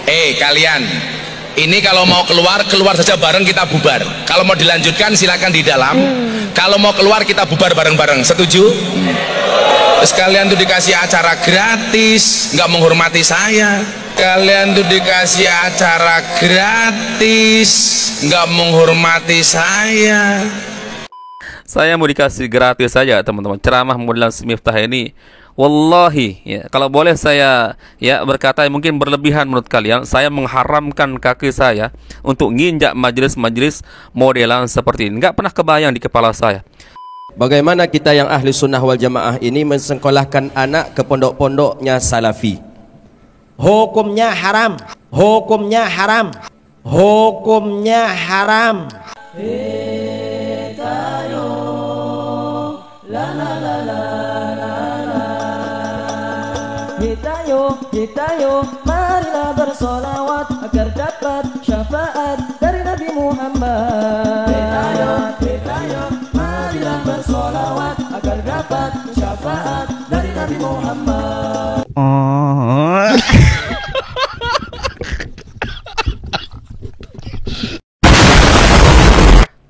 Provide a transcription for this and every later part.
Kalian ini kalau mau keluar, keluar saja bareng, kita bubar. Kalau mau dilanjutkan silakan di dalam. Kalau mau keluar kita bubar bareng-bareng. Setuju? Terus kalian tuh dikasih acara gratis, nggak menghormati saya. Kalian tuh dikasih acara gratis, nggak menghormati saya. Saya mau dikasih gratis saja teman-teman. Ceramah modelan si Miftah ini, wallahi ya, kalau boleh saya ya berkata mungkin berlebihan menurut kalian, saya mengharamkan kaki saya untuk nginjak majelis-majelis modelan seperti ini. Nggak pernah kebayang di kepala saya. Bagaimana kita yang ahli sunnah wal jamaah ini mensekolahkan anak ke pondok-pondoknya salafi? Hukumnya haram. Hukumnya haram. Hukumnya haram. Kita yuk, marilah bersolawat agar dapat syafaat dari Nabi Muhammad. Kita yuk, marilah bersolawat agar dapat syafaat dari Nabi Muhammad.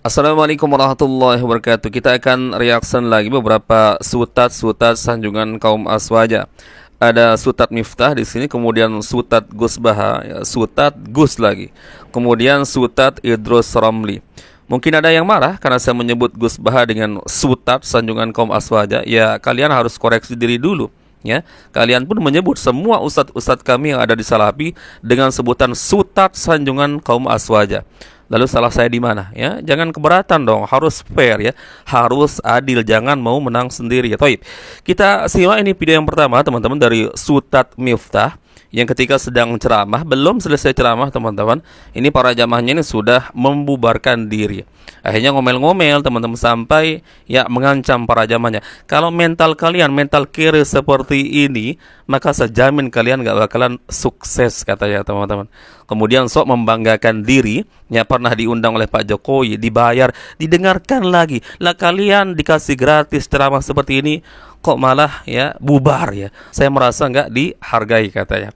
Assalamualaikum warahmatullahi wabarakatuh. Kita akan reaction lagi beberapa sutat-sutat sanjungan kaum Aswaja. Ada sutat Miftah di sini, kemudian sutat Gus Baha, ya, sutat Gus lagi, kemudian sutat Idrus Ramli. Mungkin ada yang marah karena saya menyebut Gus Baha dengan sutat sanjungan kaum Aswaja. Ya, kalian harus koreksi diri dulu. Ya, kalian pun menyebut semua ustadz-ustadz kami yang ada di Salafi dengan sebutan sutat sanjungan kaum Aswaja. Lalu salah saya di mana? Ya, jangan keberatan dong, harus fair ya, harus adil, jangan mau menang sendiri ya. Toib. Kita simak ini video yang pertama teman-teman dari Sutat Miftah yang ketika sedang ceramah, belum selesai ceramah teman-teman, ini para jamaahnya ini sudah membubarkan diri. Akhirnya ngomel-ngomel teman-teman sampai ya mengancam para jamaahnya. Kalau mental kalian mental kiri seperti ini, maka saya jamin kalian gak bakalan sukses katanya teman-teman. Kemudian sok membanggakan diri, ya pernah diundang oleh Pak Jokowi, dibayar, didengarkan lagi. Lah kalian dikasih gratis ceramah seperti ini, kok malah ya bubar ya. Saya merasa nggak dihargai katanya.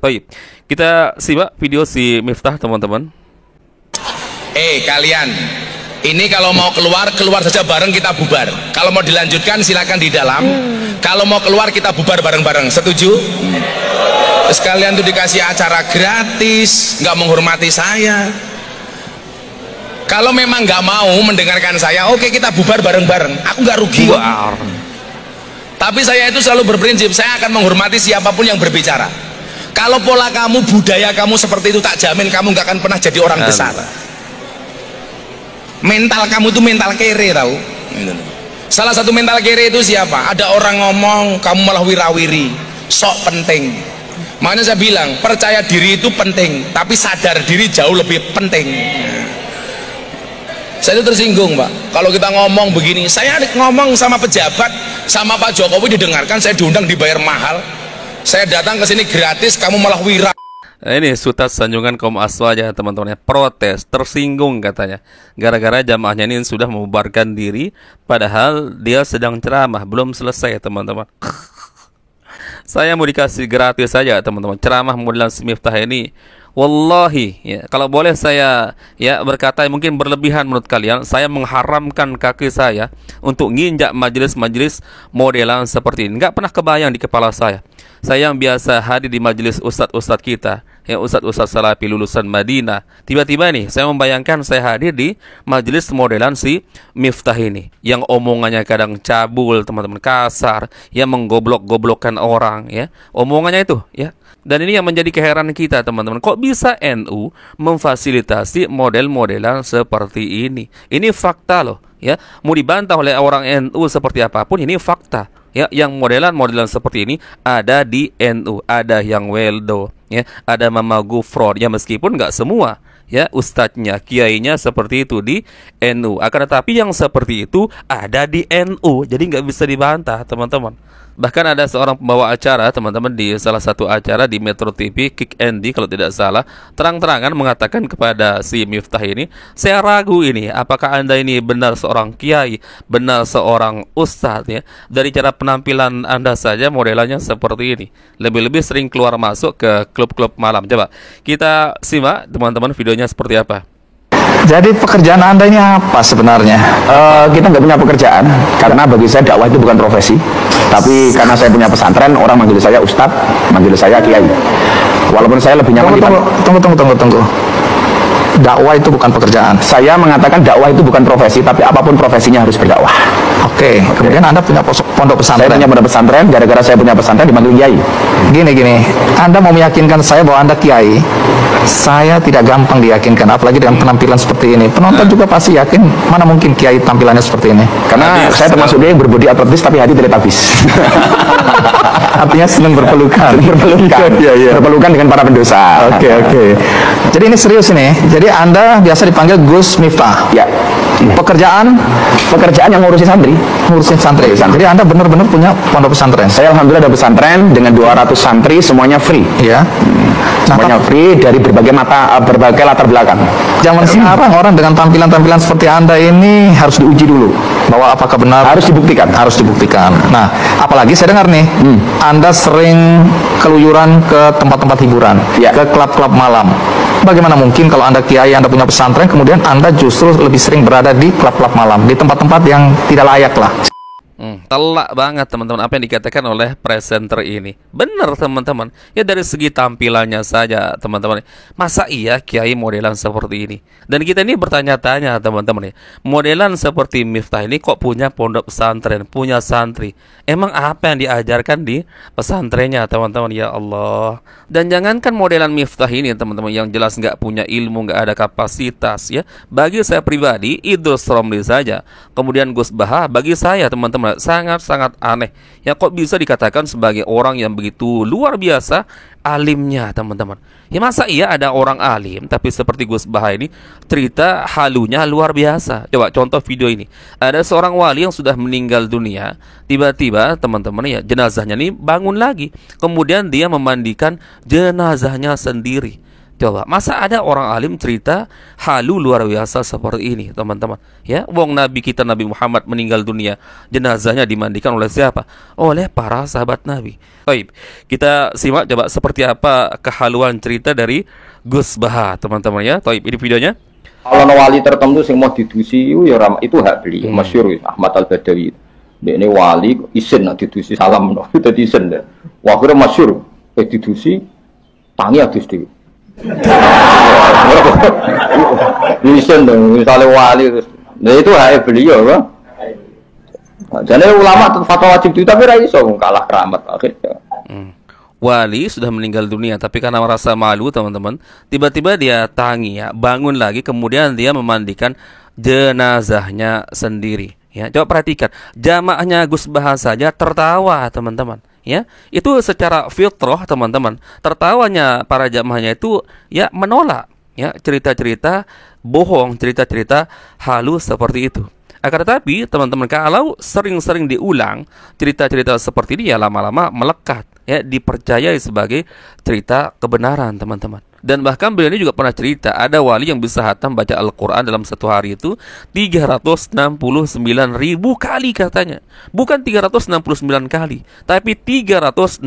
Baik, kita simak video si Miftah teman-teman. Kalian ini kalau mau keluar, keluar saja bareng, kita bubar. Kalau mau dilanjutkan silakan di dalam. Kalau mau keluar kita bubar bareng-bareng. Setuju? Terus kalian tuh dikasih acara gratis, nggak menghormati saya. Kalau memang nggak mau mendengarkan saya, oke kita bubar bareng-bareng. Aku nggak rugi. Tapi saya itu selalu berprinsip, saya akan menghormati siapapun yang berbicara. Kalau pola kamu, budaya kamu seperti itu, tak jamin kamu nggak akan pernah jadi orang besar. Mental kamu itu mental kere, tahu? Salah satu mental kere itu siapa? Ada orang ngomong, kamu malah wirawiri, sok penting. Makanya saya bilang, percaya diri itu penting, tapi sadar diri jauh lebih penting. Saya itu tersinggung Pak, kalau kita ngomong begini. Saya ngomong sama pejabat, sama Pak Jokowi didengarkan, saya diundang dibayar mahal. Saya datang ke sini gratis, kamu malah wira. Ini sutat sanjungan kaum Aswaja teman-teman, protes, tersinggung katanya. Gara-gara jamaahnya ini sudah membubarkan diri, padahal dia sedang ceramah, belum selesai teman-teman. Saya mau dikasih gratis saja teman-teman. Ceramah modelan si Miftah ini, wallahi ya, kalau boleh saya ya berkata mungkin berlebihan menurut kalian, saya mengharamkan kaki saya untuk nginjak majelis-majelis modelan seperti ini. Nggak pernah kebayang di kepala saya. Saya yang biasa hadir di majelis ustadz-ustadz kita, ya ustadz-ustadz Salafi lulusan Madinah, tiba-tiba nih saya membayangkan saya hadir di majelis modelan si Miftah ini, yang omongannya kadang cabul teman-teman, kasar, yang menggoblok-goblokkan orang ya, omongannya itu ya. Dan ini yang menjadi keheranan kita teman-teman, kok bisa NU memfasilitasi model-modelan seperti ini? Ini fakta loh ya, mau dibantah oleh orang NU seperti apapun, ini fakta. Ya, yang modelan-modelan seperti ini ada di NU, ada yang Weldo, ya, ada Mama Gufron, ya meskipun nggak semua, ya ustadznya, kiainya seperti itu di NU. Akan tetapi yang seperti itu ada di NU, jadi nggak bisa dibantah teman-teman. Bahkan ada seorang pembawa acara, teman-teman, di salah satu acara di Metro TV, Kick Andy kalau tidak salah, terang-terangan mengatakan kepada si Miftah ini, saya ragu ini, apakah Anda ini benar seorang kiai, benar seorang ustadz ya. Dari cara penampilan Anda saja modelannya seperti ini. Lebih-lebih sering keluar masuk ke klub-klub malam. Coba kita simak teman-teman videonya seperti apa. Jadi pekerjaan Anda ini apa sebenarnya? Kita nggak punya pekerjaan karena bagi saya dakwah itu bukan profesi, tapi karena saya punya pesantren, orang manggil saya ustadz, manggil saya kiai. Walaupun saya lebih nyaman Tunggu. Dakwah itu bukan pekerjaan. Saya mengatakan dakwah itu bukan profesi, tapi apapun profesinya harus berdakwah. Oke. Kemudian Anda punya pondok Saya pesantren. punya pondok pesantren, gara-gara saya punya pesantren dipanggil kiai. Gini. Anda mau meyakinkan saya bahwa Anda kiai? Saya tidak gampang diyakinkan, apalagi dengan penampilan seperti ini. Penonton juga pasti yakin, mana mungkin kiai tampilannya seperti ini. Karena saya termasuk dia yang berbodi atletis tapi hati teletabis. Artinya senang berpelukan. Berpelukan dengan para pendosa. Oke. Jadi ini serius ini. Jadi Anda biasa dipanggil Gus Miftah. Ya. Pekerjaan Pekerjaan yang ngurusin santri. ngurusin santri. Jadi Anda benar-benar punya pondok pesantren. Saya alhamdulillah ada pesantren dengan 200 santri, semuanya free. Ya. Semuanya free dari berbagai latar belakang. Zaman sekarang orang dengan tampilan-tampilan seperti Anda ini harus diuji dulu bahwa apakah benar, Harus dibuktikan. harus dibuktikan. Nah, apalagi saya dengar nih, Anda sering keluyuran ke tempat-tempat hiburan, Ya. ke klub-klub malam. Bagaimana mungkin kalau Anda kiai, Anda punya pesantren, kemudian Anda justru lebih sering berada di klub-klub malam, di tempat-tempat yang tidak layak lah. Telak banget teman-teman apa yang dikatakan oleh presenter ini. Benar teman-teman. Ya dari segi tampilannya saja teman-teman. Masa iya kiai modelan seperti ini? Dan kita ini bertanya-tanya teman-teman ya. Modelan seperti Miftah ini kok punya pondok pesantren, punya santri. Emang apa yang diajarkan di pesantrennya teman-teman? Ya Allah. Dan jangankan modelan Miftah ini teman-teman yang jelas nggak punya ilmu, nggak ada kapasitas ya. Bagi saya pribadi Idrus Romli saja. Kemudian Gus Baha bagi saya teman-teman sangat-sangat aneh. Ya kok bisa dikatakan sebagai orang yang begitu luar biasa alimnya teman-teman. Ya masa iya ada orang alim tapi seperti Gus Baha ini cerita halunya luar biasa. Coba contoh video ini. Ada seorang wali yang sudah meninggal dunia, tiba-tiba teman-teman ya jenazahnya ini bangun lagi. Kemudian dia memandikan jenazahnya sendiri. Coba, masa ada orang alim cerita halu luar biasa seperti ini, teman-teman? Ya, wong Nabi kita Nabi Muhammad meninggal dunia, jenazahnya dimandikan oleh siapa? Oleh para sahabat Nabi. Baik, kita simak coba seperti apa kehaluan cerita dari Gus Baha, teman-teman ya. Baik, ini videonya. Kalau ada wali tertentu yang mau didusi itu hak beliau. Masyhur Ahmad Al-Badawi. Dia ini wali isin nak didusi salam no. Itu isin deh. Wah, kira masyhur didusi tangi adus dhewe. Isin dong, misalnya wali terus. Nah itu hak beliau kan. Jadi ulama fatwa wajib itu tapi ra iso kalah keramat akhirnya. Wali sudah meninggal dunia tapi karena merasa malu teman-teman, tiba-tiba dia tangi ya, bangun lagi kemudian dia memandikan jenazahnya sendiri. Ya, coba perhatikan, jamaahnya Gus Baha saja tertawa teman-teman. Ya, itu secara fitrah teman-teman. Tertawanya para jamaahnya itu ya menolak ya cerita-cerita bohong, cerita-cerita halus seperti itu. Akan tetapi teman-teman kalau sering-sering diulang cerita-cerita seperti ini ya lama-lama melekat ya, dipercayai sebagai cerita kebenaran teman-teman. Dan bahkan beliau ini juga pernah cerita ada wali yang bisa hatam baca Al-Quran dalam satu hari itu 369.000 kali katanya. Bukan 369 kali, tapi 369.000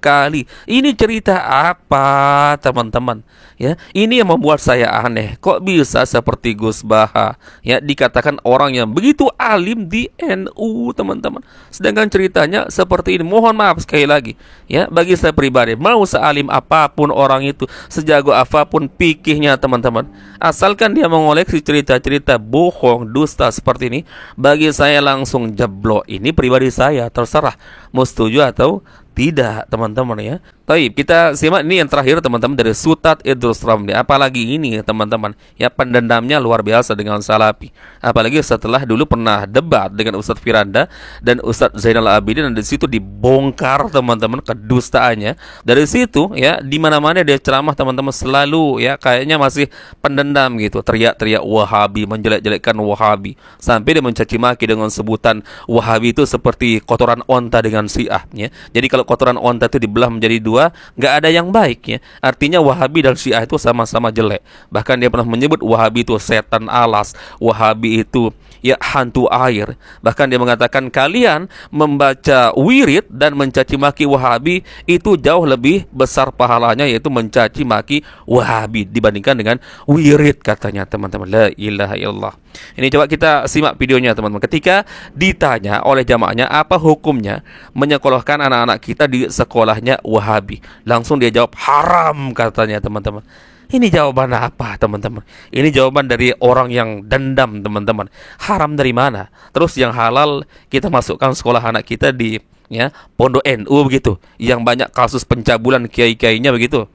kali. Ini cerita apa teman-teman? Ya, ini yang membuat saya aneh. Kok bisa seperti Gus Baha ya dikatakan orang yang begitu alim di NU teman-teman. Sedangkan ceritanya seperti ini. Mohon maaf sekali lagi ya, bagi saya pribadi mau sealim apapun orang itu, sejago apapun fikihnya teman-teman, asalkan dia mengoleksi cerita-cerita bohong, dusta seperti ini, bagi saya langsung jeblok. Ini pribadi saya, terserah mau setuju atau tidak teman-teman ya. Taib, kita simak ini yang terakhir teman-teman dari Sutat Idrus Ramli. Apalagi ini teman-teman, ya pendendamnya luar biasa dengan Salafi. Apalagi setelah dulu pernah debat dengan Ustadz Firanda dan Ustadz Zainal Abidin, dan di situ dibongkar teman-teman kedustaannya. Dari situ ya di mana-mana dia ceramah teman-teman selalu ya kayaknya masih pendendam gitu, teriak-teriak Wahabi, menjelek-jelekkan Wahabi, sampai dia mencaci maki dengan sebutan Wahabi itu seperti kotoran onta dengan Syiah ya. Jadi kalau kotoran onta itu dibelah menjadi dua, nggak ada yang baik ya. Artinya Wahabi dan Syiah itu sama-sama jelek. Bahkan dia pernah menyebut Wahabi itu setan alas, Wahabi itu ya hantu air. Bahkan dia mengatakan kalian membaca wirid dan mencaci maki Wahabi itu jauh lebih besar pahalanya, yaitu mencaci maki Wahabi dibandingkan dengan wirid, katanya teman-teman. La ilaha illallah. Ini coba kita simak videonya teman-teman. Ketika ditanya oleh jamaahnya apa hukumnya menyekolahkan anak-anak kita di sekolahnya Wahabi, langsung dia jawab haram, katanya teman-teman. Ini jawaban apa teman-teman? Ini jawaban dari orang yang dendam teman-teman. Haram dari mana? Terus yang halal kita masukkan sekolah anak kita di ya pondok NU begitu, yang banyak kasus pencabulan kiai-kiainya begitu.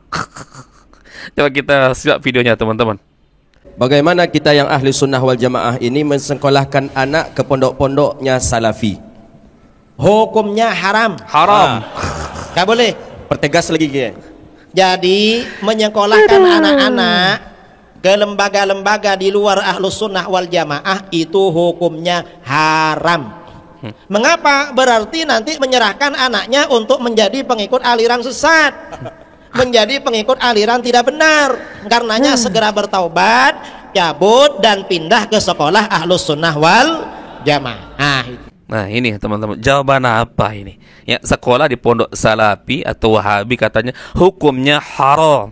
Coba kita simak videonya teman-teman. Bagaimana kita yang ahli sunnah wal jamaah ini mensekolahkan anak ke pondok-pondoknya Salafi? Hukumnya haram. Haram. Gak boleh. Pertegas lagi ya. Jadi menyekolahkan anak-anak ke lembaga-lembaga di luar ahlus sunnah wal jamaah itu hukumnya haram. Mengapa? Berarti nanti menyerahkan anaknya untuk menjadi pengikut aliran sesat, menjadi pengikut aliran tidak benar. Karenanya segera bertaubat, cabut dan pindah ke sekolah ahlus sunnah wal jamaah. Nah ini teman-teman, jawaban apa ini? Ya, sekolah di pondok Salafi atau Wahabi katanya hukumnya haram.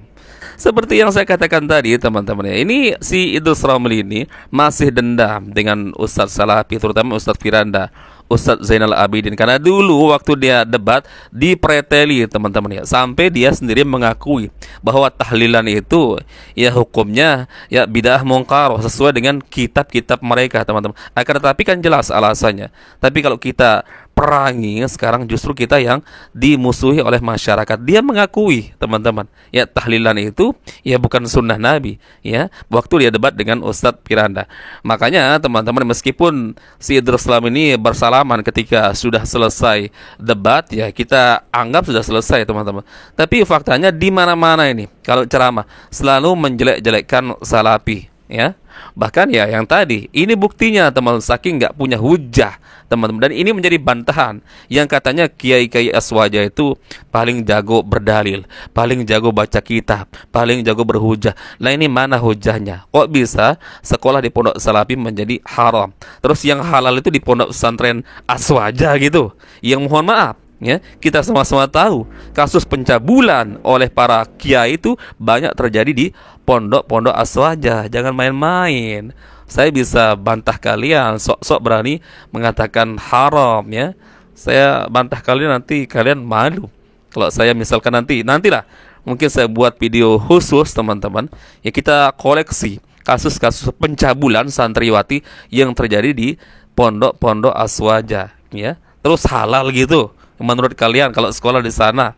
Seperti yang saya katakan tadi teman-teman ya, ini si Idrus Ramli ini masih dendam dengan Ustadz Salafi, terutama Ustadz Firanda, Ustadz Zainal Abidin, karena dulu waktu dia debat dipreteli teman-teman ya, sampai dia sendiri mengakui bahwa tahlilan itu ya hukumnya ya bid'ah mungkar sesuai dengan kitab-kitab mereka teman-teman. Akan tetapi kan jelas alasannya. Tapi kalau kita perangi sekarang justru kita yang dimusuhi oleh masyarakat. Dia mengakui teman-teman ya tahlilan itu ya bukan sunnah Nabi ya, waktu dia debat dengan Ustadz Firanda. Makanya teman-teman, meskipun si Idrus Salam ini bersalaman ketika sudah selesai debat ya, kita anggap sudah selesai teman-teman. Tapi faktanya di mana-mana ini kalau ceramah selalu menjelek-jelekkan Salafi ya. Bahkan ya yang tadi ini buktinya teman, saking nggak punya hujah teman-teman, dan ini menjadi bantahan yang katanya kiai-kiai Aswaja itu paling jago berdalil, paling jago baca kitab, paling jago berhujah. Nah ini mana hujahnya? Kok bisa sekolah di pondok Salafi menjadi haram, terus yang halal itu di pondok pesantren Aswaja gitu, yang mohon maaf ya, kita sama-sama tahu kasus pencabulan oleh para kiai itu banyak terjadi di pondok-pondok Aswaja. Jangan main-main. Saya bisa bantah kalian, sok-sok berani mengatakan haram ya. Saya bantah kalian, nanti kalian malu. Kalau saya misalkan nantilah mungkin saya buat video khusus teman-teman ya, kita koleksi kasus-kasus pencabulan santriwati yang terjadi di pondok-pondok Aswaja ya. Terus halal gitu menurut kalian kalau sekolah di sana?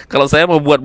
Kalau saya mau buat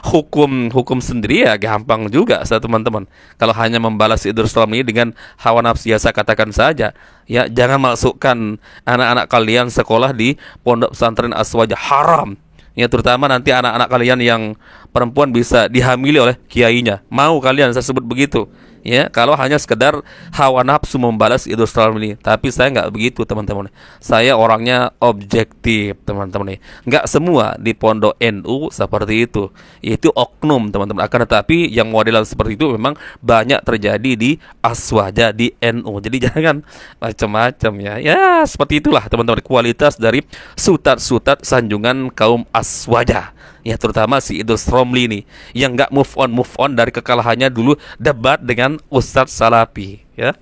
hukum sendiri ya gampang juga saya teman-teman. Kalau hanya membalas Idrus Salam ini dengan hawa nafsu ya saya katakan saja ya, jangan masukkan anak-anak kalian sekolah di pondok pesantren Aswaja, haram. Ya terutama nanti anak-anak kalian yang perempuan bisa dihamili oleh kiainya. Mau kalian saya sebut begitu? Ya, kalau hanya sekedar hawa nafsu membalas Idrus Salam ini. Tapi saya nggak begitu teman-teman. Saya orangnya objektif teman-teman. Nggak semua di pondok NU seperti itu. Itu oknum teman-teman. Akan tetapi yang modelan seperti itu memang banyak terjadi di Aswaja, di NU. Jadi jangan macam-macam ya. Ya seperti itulah teman-teman kualitas dari sutat-sutat sanjungan kaum Aswaja. Ya terutama si Idrus Romli ini yang nggak move on dari kekalahannya dulu debat dengan Ustadz Salafi ya.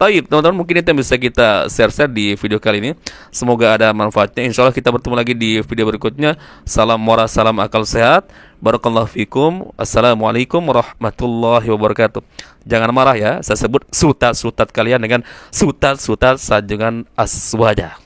Taib teman-teman, mungkin itu yang bisa kita share di video kali ini. Semoga ada manfaatnya. Insya Allah kita bertemu lagi di video berikutnya. Salam moral, salam akal sehat. Barakallahu fikum. Assalamualaikum warahmatullahi wabarakatuh. Jangan marah ya, saya sebut sutat-sutat kalian dengan sutat-sutat sanjungan Aswaja.